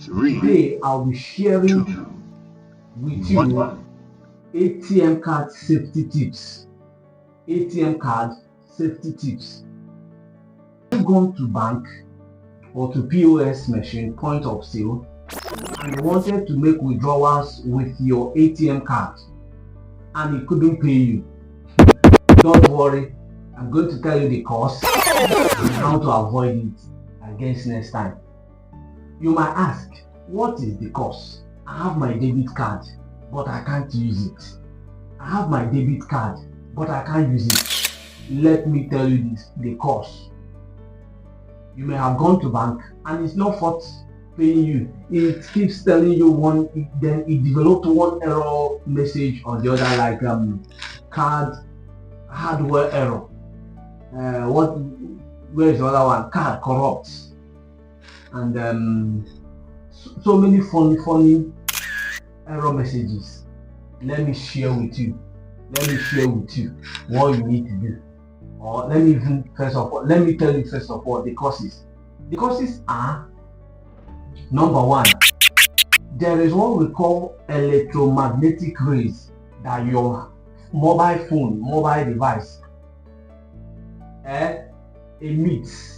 Today, I'll be sharing with you ATM card safety tips. ATM card safety tips. Have you gone to bank or to POS machine, point of sale, and you wanted to make withdrawals with your ATM card and it couldn't pay you? Don't worry, I'm going to tell you the cost and how to avoid it against next time. You might ask, what is the cost? I have my debit card, but I can't use it. I have my debit card, but I can't use it. Let me tell you this, the cost. You may have gone to bank and it's not fault paying you. It keeps telling you one, then it developed one error message on the other, like card hardware error. Where is the other one? Card corrupt. And so many funny error messages. Let me share with you what you need to do. Or let me tell you first of all the causes. The causes are: number one, there is what we call electromagnetic rays that your mobile device emits.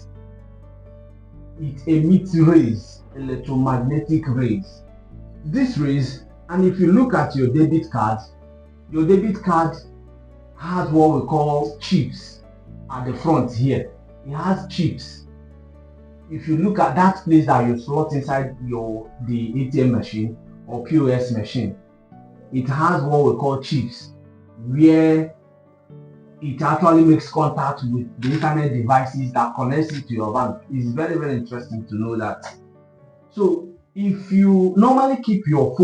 It emits rays, electromagnetic rays. These rays, and if you look at your debit card has what we call chips at the front here. It has chips. If you look at that place that you slot inside the ATM machine or POS machine, it has what we call chips, where it actually makes contact with the internet devices that connects it to your bank. It's very, very interesting to know that. So if you normally keep your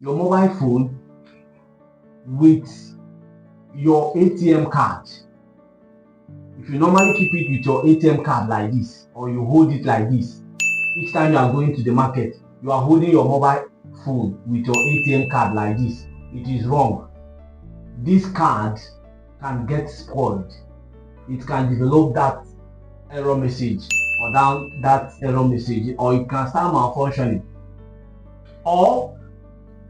mobile phone with your ATM card, if you normally keep it with your ATM card like this, or you hold it like this, each time you are going to the market, you are holding your mobile phone with your ATM card like this, it is wrong. This card can get spoiled. It can develop that error message or that error message, or it can start malfunctioning. Or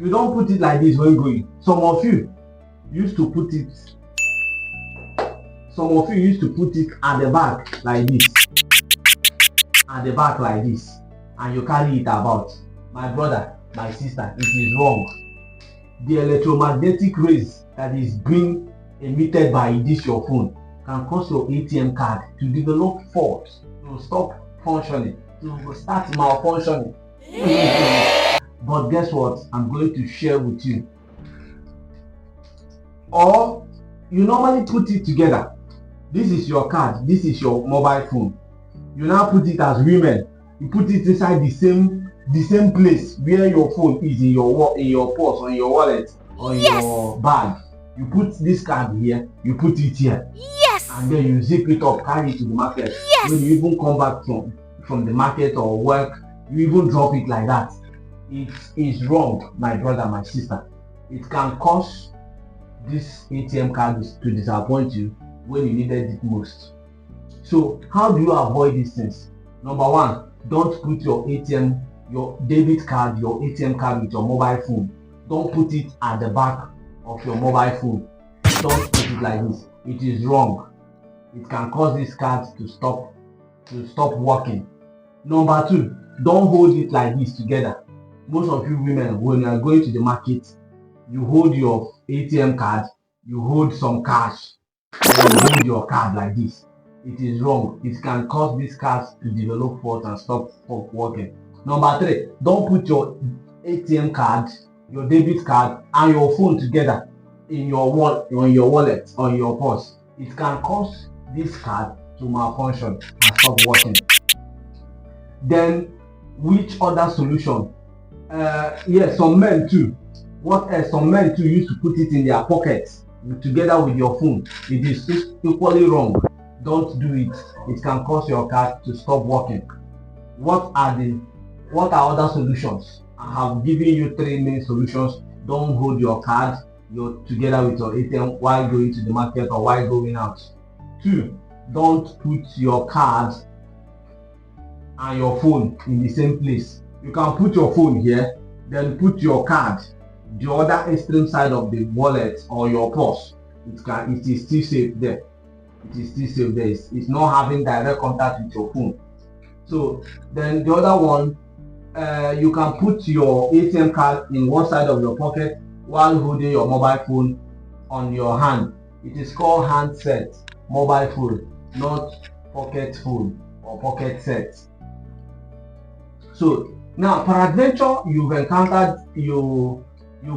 you don't put it like this when going. Some of you used to put it at the back like this, and you carry it about. My brother, my sister, it is wrong. The electromagnetic rays that is being emitted by your phone can cause your ATM card to develop faults, to stop functioning, to start malfunctioning. But guess what? I'm going to share with you. Or you normally put it together. This is your card, this is your mobile phone. You now put it as women. You put it inside the same place where your phone is, in your purse, or in your wallet, or in your bag. You put this card here, you put it here. Yes. And then you zip it up, carry it to the market. Yes. When you even come back from the market or work, you even drop it like that. It is wrong, my brother, my sister. It can cause this ATM card to disappoint you when you needed it most. So how do you avoid these things? Number one, don't put your debit card, your ATM card with your mobile phone. Don't put it at the back of your mobile phone. Don't put it like this. It is wrong. It can cause this card to stop working. Number two, don't hold it like this together. Most of you women, when you are going to the market, you hold your ATM card, you hold some cash, and you hold your card like this. It is wrong. It can cause this card to develop fault and stop working. Number three, don't put your ATM card, your debit card, and your phone together in your wallet, or in your purse. It can cause this card to malfunction and stop working. Then, which other solution? Yes, some men too. Some men too used to put it in their pockets together with your phone. It is equally wrong. Don't do it. It can cause your card to stop working. What are other solutions? I have given you 3 main solutions. Don't hold your card together with your ATM while going to the market or while going out. 2, don't put your card and your phone in the same place. You can put your phone here, then put your card the other extreme side of the wallet or your purse. It is still safe there. It is still safe there. It's not having direct contact with your phone. So then the other one, you can put your ATM card in one side of your pocket while holding your mobile phone on your hand. It is called handset mobile phone, not pocket phone or pocket set. So now, peradventure, you've encountered you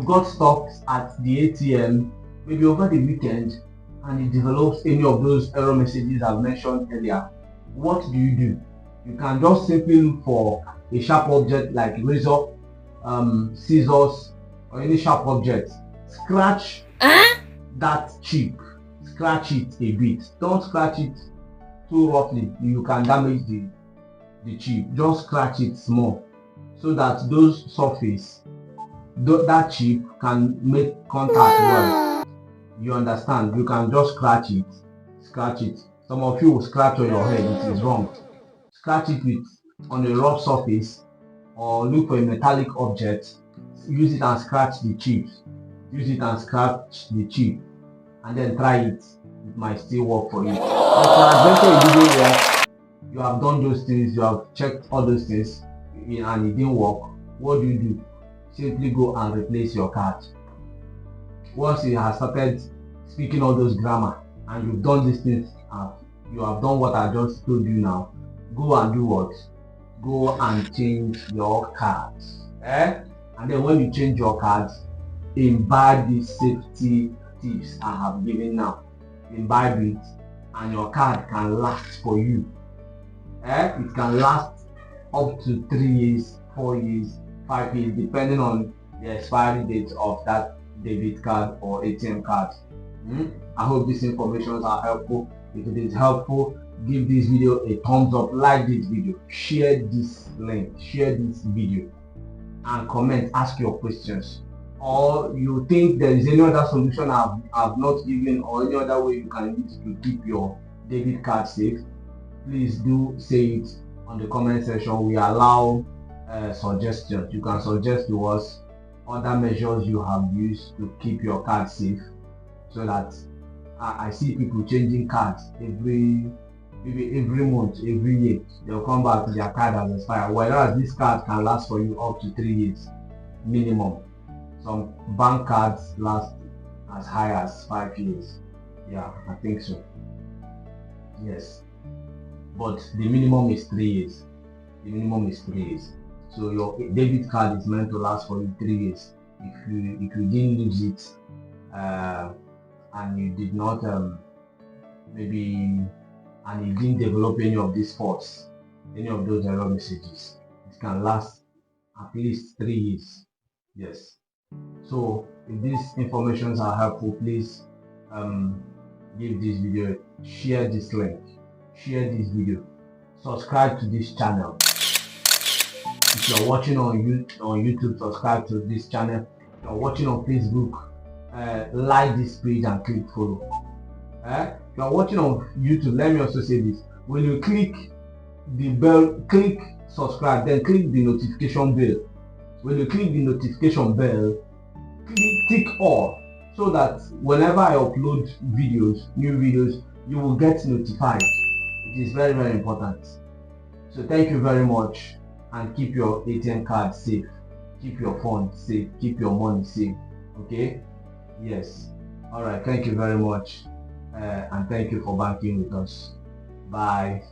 got stopped at the ATM maybe over the weekend, and it develops any of those error messages I've mentioned earlier. What do? You can just simply look for a sharp object like razor, scissors, or any sharp object. Scratch that chip. Scratch it a bit. Don't scratch it too roughly. You can damage the chip. Just scratch it small, so that those surface, that chip can make contact well. You understand? You can just scratch it. Some of you will scratch on your head. It is wrong. Scratch it on a rough surface, or look for a metallic object. Use it and scratch the chips. And then try it. It might still work for you. But for adventure, it didn't work. You have done those things. You have checked all those things, and it didn't work. What do? Simply go and replace your card. Once you have started speaking all those grammar and you've done these things, you have done what I just told you now, go and do what? Go and change your cards. And then when you change your cards, imbibe the safety tips I have given now. Imbibe it, and your card can last for you. It can last up to 3 years, 4 years, 5 years, depending on the expiry date of that debit card or ATM card. I hope these informations are helpful. If it is helpful, give this video a thumbs up, like this video, share this link, share this video, and comment, ask your questions. Or you think there is any other solution I've not given, or any other way you can use to keep your debit card safe, please do say it on the comment section. We allow suggestions. You can suggest to us other measures you have used to keep your card safe, so that I see people changing cards every month, every year. They'll come back to their card has expired, whereas this card can last for you up to 3 years minimum. Some bank cards last as high as 5 years. Yeah, I think so. Yes, but the minimum is 3 years. So your debit card is meant to last for you 3 years. If you didn't lose it, and you did not and you didn't develop any of these faults, any of those error messages, it can last at least 3 years. Yes. So if these informations are helpful, please give this video, share this link, share this video, subscribe to this channel. If you're watching on YouTube, subscribe to this channel. If you're watching on Facebook, like this page and click follow. If you're watching on YouTube, let me also say this: when you click the bell, click subscribe, then click the notification bell. When you click the notification bell, tick all, so that whenever I upload new videos, you will get notified. It is very, very important. So thank you very much, and keep your ATM card safe, keep your phone safe, keep your money safe. Okay? Yes. All right. Thank you very much, and thank you for banking with us. Bye.